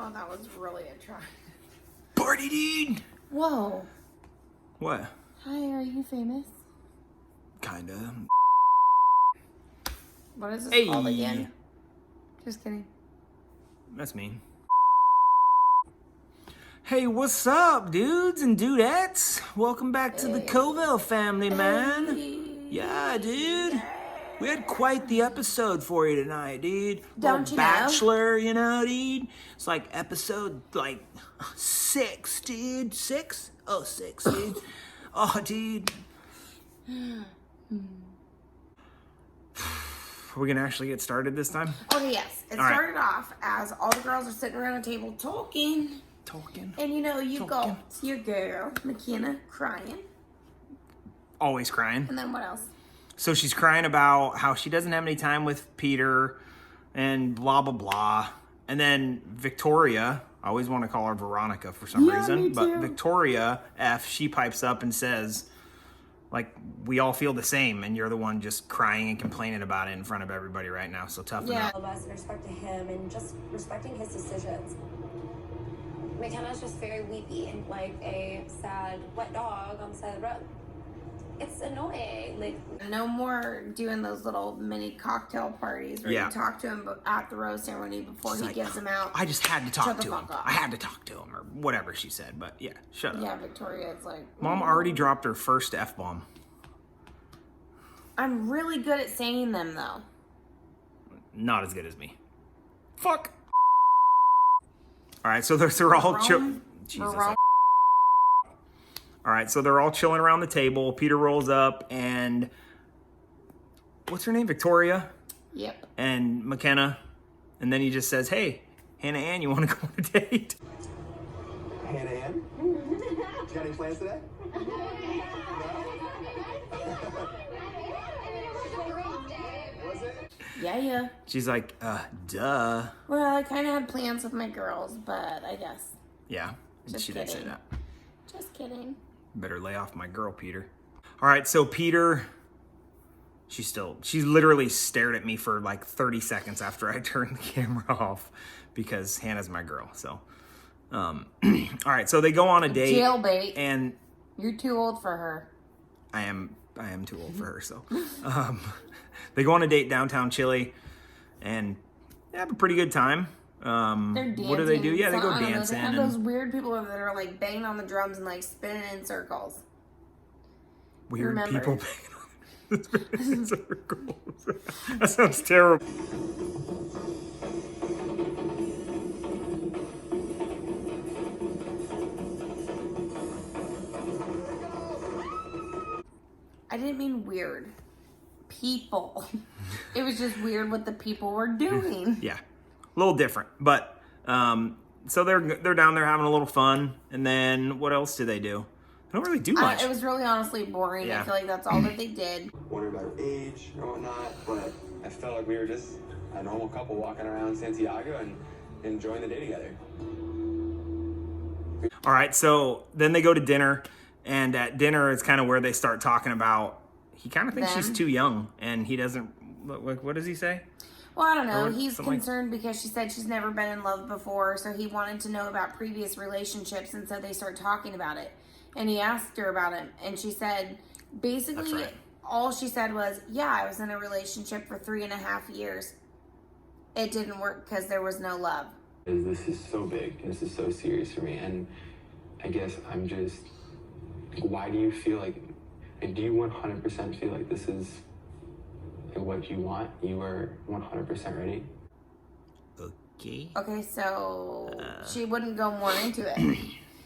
Oh, that was really attractive. Party dude! Whoa. What? Hi, are you famous? Kinda. What is this Hey. called again? Just kidding. That's mean. Hey, what's up, dudes and dudettes? Welcome back to the Covell family, man. Yeah, dude. We had quite the episode for you tonight, dude. Don't you know? Bachelor, you know, dude. It's like episode, 6, dude. 6? Oh, 6, dude. Oh, dude. We're gonna actually get started this time? Okay, yes. It started off as all the girls are sitting around a table talking. And you know, you got your girl, McKenna, crying. Always crying. And then what else? So she's crying about how she doesn't have any time with Peter and blah, blah, blah. And then Victoria, I always want to call her Veronica for some reason. Me too. But Victoria F, she pipes up and says, we all feel the same, and you're the one just crying and complaining about it in front of everybody right now. So toughen up. All of us and respect to him and just respecting his decisions. McKenna's just very weepy and like a sad wet dog on the side of the road. It's annoying. No more doing those little mini cocktail parties where you talk to him at the rose ceremony before he gives them out. I just had to talk to him. Fuck off. I had to talk to him, or whatever she said. But yeah, shut up. Yeah, Victoria's like... Mom already dropped her first F-bomb. I'm really good at saying them, though. Not as good as me. Fuck. All right, so they're all Jesus. All right, so they're all chilling around the table. Peter rolls up, and what's her name? Victoria? Yep. And McKenna. And then he just says, hey, Hannah Ann, you want to go on a date? Hannah Ann? You got any plans today? Was it? Yeah. She's like, duh. Well, I kind of had plans with my girls, but I guess. Yeah, Just she didn't say kidding. that. Just kidding. Better lay off my girl, Peter. All right, so Peter, she literally stared at me for 30 seconds after I turned the camera off because Hannah's my girl. So, all right, so they go on a date. Jailbait. And You're too old for her. I am too old for her. So, they go on a date downtown Chile, and they have a pretty good time. They're dancing. What do they do? Yeah, they go I don't know, dancing. They have those weird people over there that are banging on the drums and spinning in circles. Weird people banging on circles. That sounds terrible. I didn't mean weird. People. It was just weird what the people were doing. Yeah, a little different, but so they're down there having a little fun, and then what else do they do? They don't really do much. It was really honestly boring. Yeah. I feel like that's all that they did. Wondering about her age or whatnot, but I felt like we were just a normal couple walking around Santiago and enjoying the day together. All right, so then they go to dinner, and at dinner is kind of where they start talking about, he kind of thinks she's too young, and he doesn't, what does he say? Well, I don't know. Or He's something concerned because she said she's never been in love before, so he wanted to know about previous relationships, and so they start talking about it. And he asked her about it, and she said, basically, That's right. all she said was, yeah, I was in a relationship for 3.5 years. It didn't work because there was no love. This is so big. This is so serious for me. And I guess I'm just, why do you feel do you 100% feel like this is what you want? You are 100% ready? Okay, so she wouldn't go more into it.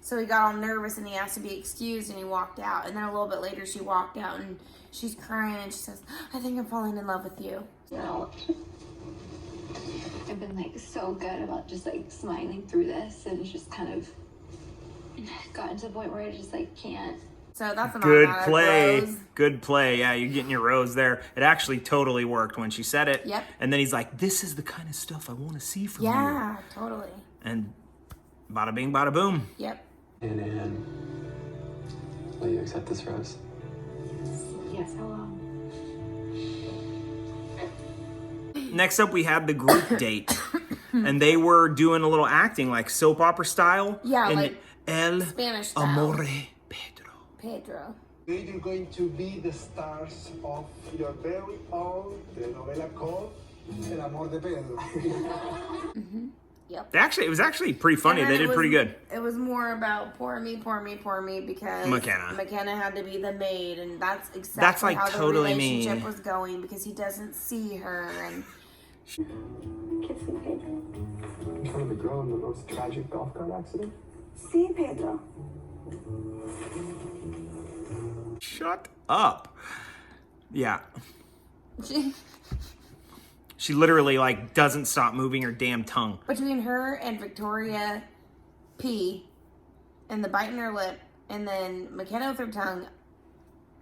So he got all nervous and he asked to be excused and he walked out. And then a little bit later she walked out and she's crying and she says, I think I'm falling in love with you. No. I've been so good about just smiling through this, and it's just kind of gotten to the point where I just can't. So that's an Good automatic play. rose. Good play. Yeah, you're getting your rose there. It actually totally worked when she said it. Yep. And then he's like, this is the kind of stuff I want to see from you. Yeah, totally. And bada bing, bada boom. Yep. And will you accept this rose? Yes, I will. Next up, we had the group date. and they were doing a little acting like soap opera style. Yeah, in like El Spanish style. Amore Pedro. Pedro. You're going to be the stars of your very own telenovela called El Amor de Pedro. Yep. It was actually pretty funny. And then They did pretty good. It was more about poor me because McKenna had to be the maid, and that's exactly like how totally the me. relationship was going because he doesn't see her. And Kiss me, Pedro. In front of the girl in the most tragic golf cart accident? See, Pedro. Shut up. Yeah. she, She literally like doesn't stop moving her damn tongue. between her and Victoria P, and the bite in her lip, and then McKenna with her tongue,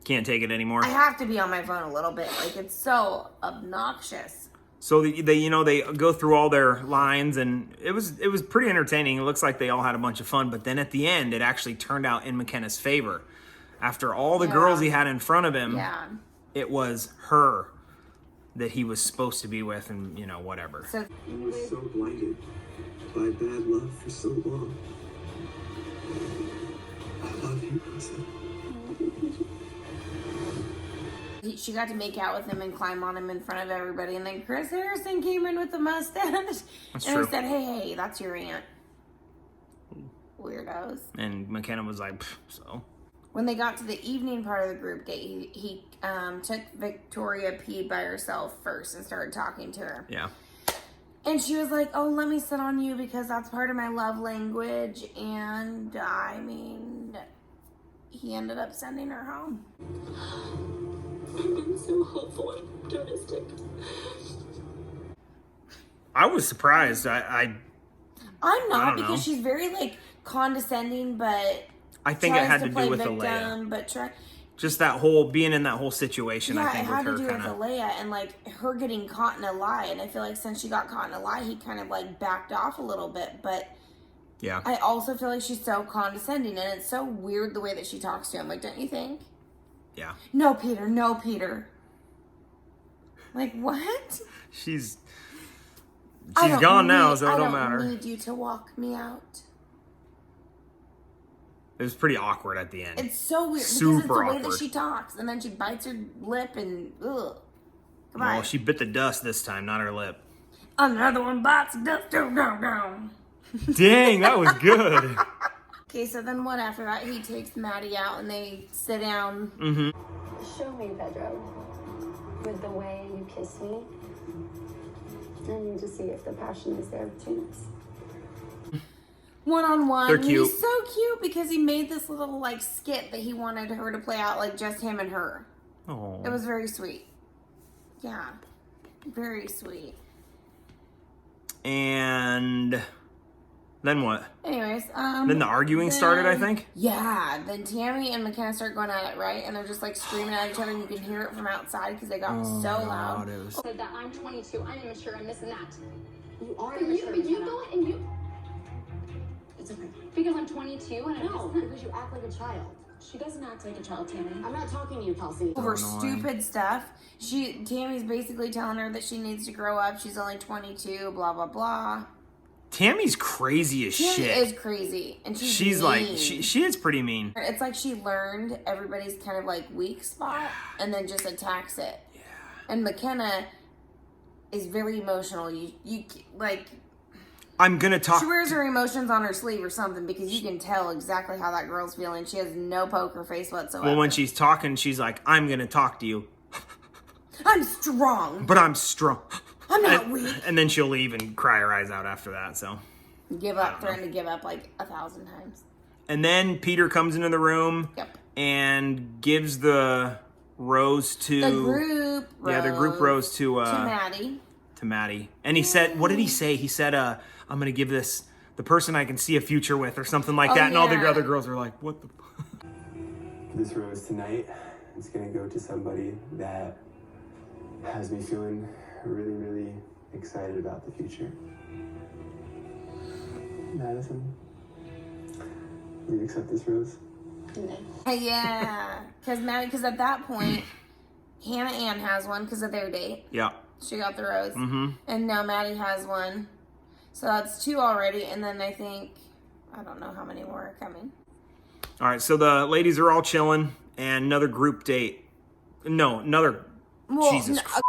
Can't take it anymore. I have to be on my phone a little bit. Like, it's so obnoxious. So they go through all their lines, and it was pretty entertaining. It looks like they all had a bunch of fun, but then at the end, it actually turned out in McKenna's favor. After all the girls he had in front of him, Yeah. it was her that he was supposed to be with, and whatever. So I was so blinded by bad love for so long. I love you, Rosa. she got to make out with him and climb on him in front of everybody, and then Chris Harrison came in with the mustache. That's and true. he said, hey, that's your aunt. Weirdos. And McKenna was like, so. When they got to the evening part of the group date, he took Victoria P by herself first and started talking to her. Yeah. And she was like, oh, let me sit on you because that's part of my love language. And I mean, he ended up sending her home. I'm so hopeful and optimistic. I was surprised. I'm I not don't because know. she's very like condescending, but I think it tries had to play do with victim, Alea. but Just that whole, being in that whole situation, yeah, I it think had with to her do with kind of. Alea and like her getting caught in a lie. And I feel like since she got caught in a lie, he kind of like backed off a little bit. But Yeah. I also feel like she's so condescending, and it's so weird the way that she talks to him. Like, don't you think? Yeah. No, Peter. No, Peter. Like, what? She's I don't gone now, need- so it don't I matter. don't need you to walk me out. It was pretty awkward at the end. It's so weird because it's Super the way awkward. that she talks, and then she bites her lip and ugh. Come Well, on. she bit the dust this time, not her lip. Another one bites the dust down. Dang, that was good. Okay, so then what after that? He takes Maddie out and they sit down. Show me, Pedro, with the way you kiss me. I need to see if the passion is there between us. One-on-one. They're cute. He's so cute because he made this little like skit that he wanted her to play out like just him and her. Oh. It was very sweet. Yeah. Very sweet. And then what? Anyways, Then the arguing started, I then- think. Yeah, then Tammy and McKenna start going at it, right? And they're just like screaming at each other, and you can hear it from outside because they got so loud. God, it was. Said that I'm 22, I'm immature, I'm this and that. You are But immature, you McKenna. go and you, It's okay. because I'm 22 and I'm No, this and that. because you act like a child. She doesn't act like a child, Tammy. I'm not talking to you, Kelsey. Over annoying. stupid stuff. Tammy's basically telling her that she needs to grow up. She's only 22, blah, blah, blah. Tammy's crazy as Tammy shit. is crazy. And she's She's like, mean. she is pretty mean. It's like she learned everybody's kind of like weak spot and then just attacks it. Yeah. And McKenna is very emotional. You like, I'm gonna talk. she wears her emotions on her sleeve or something because you can tell exactly how that girl's feeling. She has no poker face whatsoever. Well, when she's talking, she's like, I'm gonna talk to you, I'm strong. but I'm strong. I'm not weak. And then she'll leave and cry her eyes out after that, so. Give up, threaten to give up like 1,000 times. And then Peter comes into the room Yep. and gives the rose to The group rose. Yeah, the group rose to Maddie. to Maddie. And he said, what did he say? He said, I'm gonna give this the person I can see a future with, or something like Oh, that. And all the yeah. other girls are like, what the This rose tonight is gonna go to somebody that has me feeling really, really excited about the future. Madison, will you accept this rose? Yeah. Because at that point, Hannah Ann has one because of their date. Yeah. She got the rose. Mm-hmm. And now Maddie has one. So that's 2 already, and then I think, I don't know how many more are coming. All right, so the ladies are all chilling, and another group date. No, another. Jesus Christ.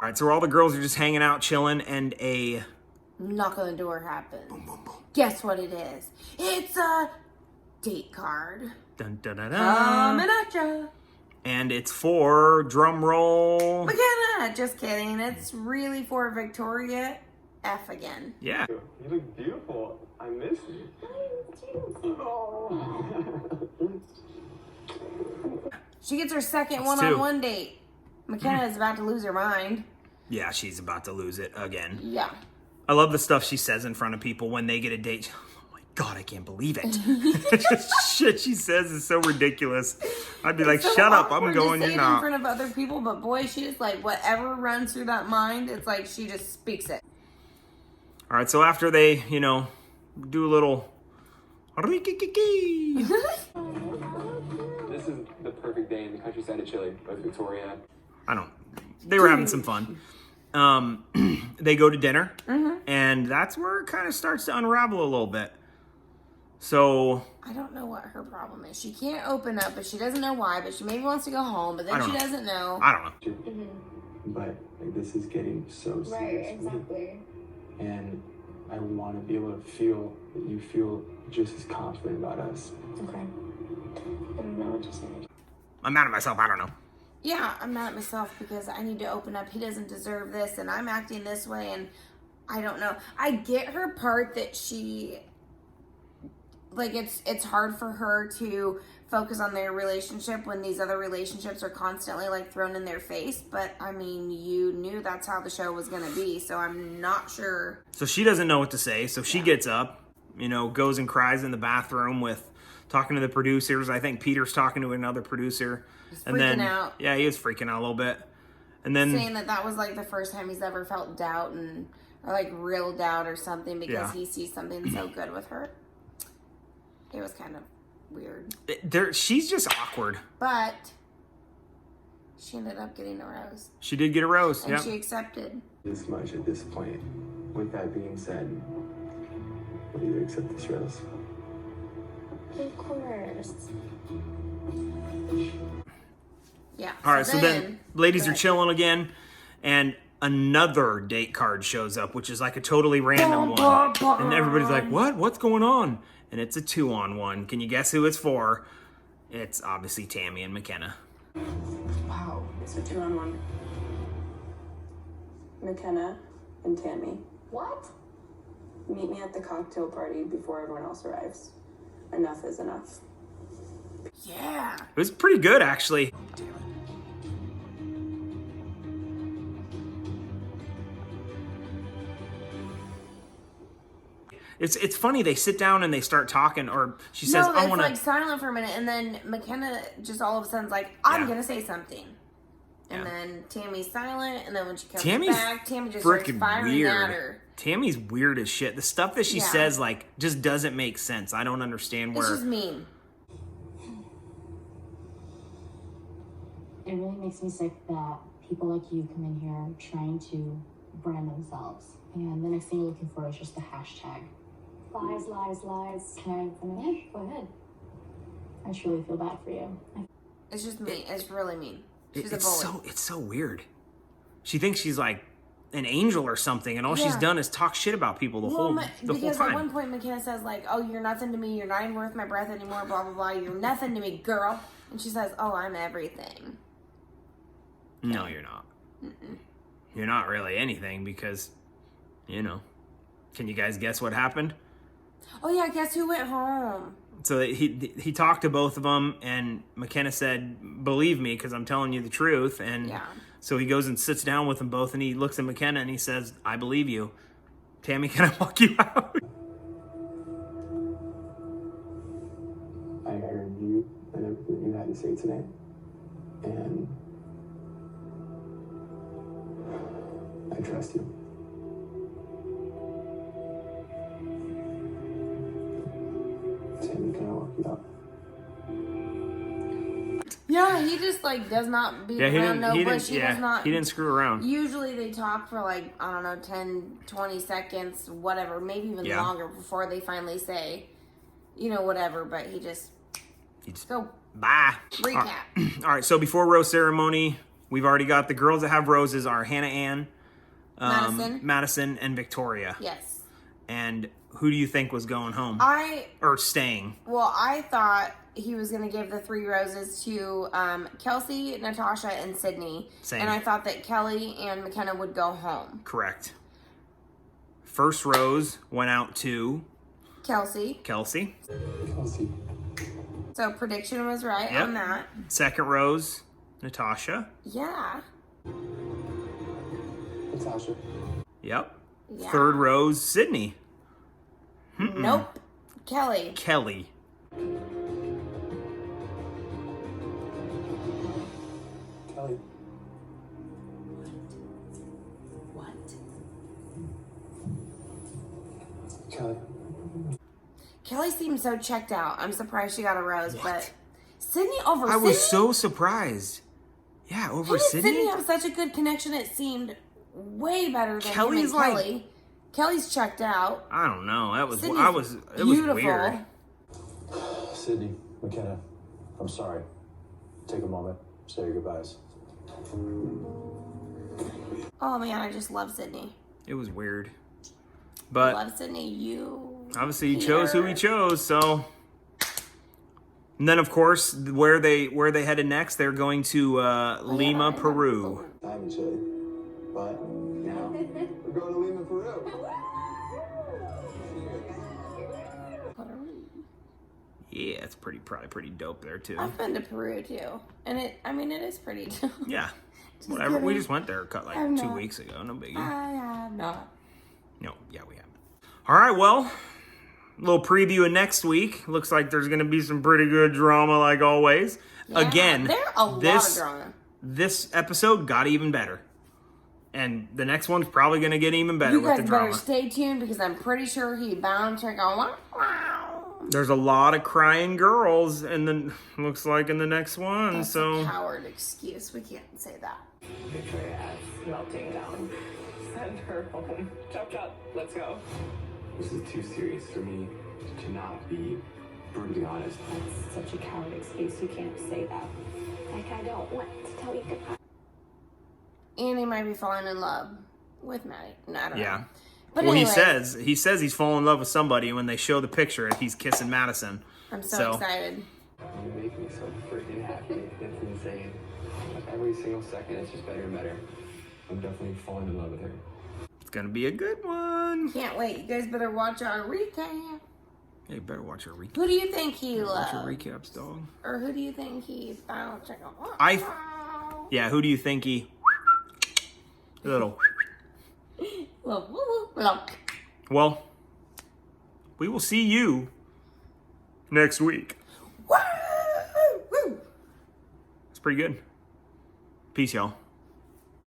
All right, so all the girls are just hanging out, chilling, and a knock on the door happens. Boom, boom, boom. Guess what it is? It's a date card. Dun, dun, dun, dun. Coming at ya. And it's for, drum roll, McKenna. Just kidding. It's really for Victoria F again. Yeah. You look beautiful. I miss you. She gets her second That's one-on-one date. McKenna is about to lose her mind. Yeah, she's about to lose it again. Yeah. I love the stuff she says in front of people when they get a date. Oh my God, I can't believe it. Just shit she says is so ridiculous. I'd be like, So shut up, I'm awkward going, to say you're it in not. front of other people, but boy, she just like, whatever runs through that mind, it's like she just speaks it. All right, so after they, do a little... This is the perfect day in the countryside of Chile with Victoria. They were having some fun. They go to dinner, and that's where it kind of starts to unravel a little bit. So... I don't know what her problem is. She can't open up, but she doesn't know why, but she maybe wants to go home, but then she doesn't know. I don't know. But like, this is getting so serious. Right, exactly. And I want to be able to feel that you feel just as confident about us. Okay. I don't know what to say. I'm mad at myself, I don't know. Yeah, I'm mad at myself because I need to open up. He doesn't deserve this, and I'm acting this way, and I don't know. I get her part that she, like, it's hard for her to focus on their relationship when these other relationships are constantly, like, thrown in their face, but, I mean, you knew that's how the show was going to be, so I'm not sure. So she doesn't know what to say, so she gets up, goes and cries in the bathroom talking to the producers. I think Peter's talking to another producer. He's freaking out. Yeah, he was freaking out a little bit. And then saying that was like the first time he's ever felt doubt or like real doubt or something because he sees something so good with her. It was kind of weird. She's just awkward. But she ended up getting a rose. She did get a rose, and she accepted. This much at this point. With that being said, will you accept this rose? Of course. Yeah. All right, so then ladies are chilling again, and another date card shows up, which is like a totally random one. And everybody's like, what? What's going on? And it's a 2-on-1. Can you guess who it's for? It's obviously Tammy and McKenna. Wow, it's a 2-on-1. McKenna and Tammy. What? Meet me at the cocktail party before everyone else arrives. Enough is enough. Yeah. It was pretty good, actually. It's funny, they sit down and they start talking, or she says, I want to... like silent for a minute, and then McKenna just all of a sudden's like, I'm going to say something. And then Tammy's silent, and then when she comes back, Tammy just starts firing at her. Tammy's weird as shit. The stuff that she says, like, just doesn't make sense. I don't understand where... It's just mean. It really makes me sick that people like you come in here trying to brand themselves. And the next thing you're looking for is just the hashtag. Lies, lies, lies. Can I finish? Yeah, go ahead. I truly feel bad for you. It's just mean. It's really mean. She's it's a bully. It's so weird. She thinks she's like an angel or something, and all she's done is talk shit about people the whole time. Because at one point McKenna says like, "Oh, you're nothing to me. You're not even worth my breath anymore." Blah blah blah. You're nothing to me, girl. And she says, "Oh, I'm everything." No, you're not. You're not really anything because, Can you guys guess what happened? Oh yeah, guess who went home? So he talked to both of them, and McKenna said, "Believe me, because I'm telling you the truth." And so he goes and sits down with them both, and he looks at McKenna and he says, "I believe you. Tammy, can I walk you out?" I heard you and everything you had to say today, and I trust you. Tammy, can I walk you out? Yeah, Yeah, he just like does not beat around no bush. He does not. He didn't screw around. Usually they talk for like, I don't know, 10, 20 seconds, whatever, maybe even longer before they finally say, whatever. But he just go. Bye. Recap. All right, so before rose ceremony, we've already got the girls that have roses are Hannah Ann, Madison, and Victoria. Yes. And who do you think was going home? Or staying? Well, I thought he was going to give the 3 roses to Kelsey, Natasha, and Sydney. Same. And I thought that Kelly and McKenna would go home. Correct. First rose went out to... Kelsey. So prediction was right on that. Second rose, Natasha. Yeah. Natasha. Yep. Yeah. Third rose, Sydney. Nope. Kelly. Kelly. What? Kelly. Kelly seemed so checked out. I'm surprised she got a rose, but Sydney over Sydney? I was so surprised. Yeah, over Sydney? Sydney have such a good connection. It seemed way better than Kelly's him and Kelly. Kelly's checked out. I don't know. It was beautiful. weird. Sydney, McKenna, I'm sorry. Take a moment. Say your goodbyes. Oh man, I just love Sydney. It was weird. But love Sydney, obviously he chose who he chose, so. And then of course, where they headed next, they're going to Lima, Peru. I haven't chili, but we're going to Lima, Peru. Yeah, it's probably pretty dope there too. I've been to Peru too, and it is pretty dope. Yeah, whatever. We just went there 2 weeks ago. No biggie. I have not. No, yeah, we haven't. All right, well, a little preview of next week. Looks like there's going to be some pretty good drama, like always. Yeah, Again, there's a lot of drama. This episode got even better. And the next one's probably going to get even better with the drama. You guys better stay tuned because I'm pretty sure he bound to go, wow. There's a lot of crying girls, and then looks like in the next one. That's a coward excuse. We can't say that. Victoria is melting down. Send her home. Chop chop. Let's go. This is too serious for me to not be brutally honest. That's such a coward excuse. You can't say that. Like, I don't want to tell you goodbye. Annie might be falling in love with Maddie. No, I don't know. But well, anyways, he says he's falling in love with somebody, and when they show the picture, he's kissing Madison. I'm so excited. You make me so freaking happy. It's insane. Like every single second, it's just better and better. I'm definitely falling in love with her. It's gonna be a good one. Can't wait. You guys better watch our recap. Yeah, you better watch our recap. Who do you think he loved? Watch your recaps, dog. Or who do you think he found? Yeah, who do you think he... Little... Well, we will see you next week. It's pretty good. Peace, y'all.